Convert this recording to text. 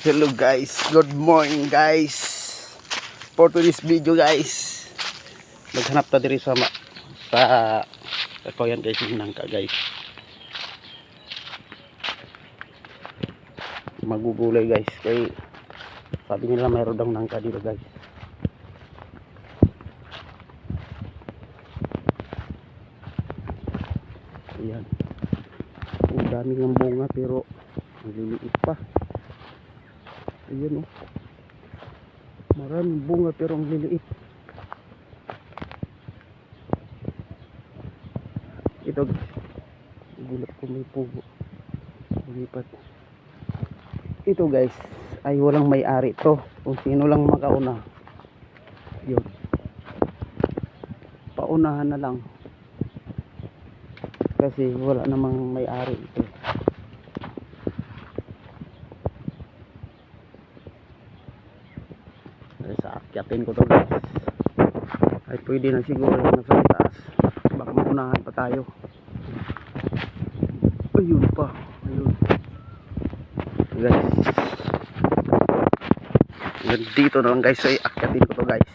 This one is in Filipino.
Hello guys, good morning guys. For today's video guys, maghanap ta diri sa kakoyan guys, yung nangka guys. Magugulay guys, kay sabi nila mayroon daw nangka dito guys. Ayan, ang dami ng bunga pero maliliit pa. Ayan, oh, maraming bunga pero ang liliit. Ito, gulat ko may pugo lumipat. Ito guys ay walang may-ari to, kung sino lang makauna yun, paunahan na lang kasi wala namang may-ari ito. Sa akyatin ko to guys ay pwede na siguro nasa taas, baka maunahan pa tayo. Ayun pa, ayun guys, dito na lang guys ay akyatin ko to guys.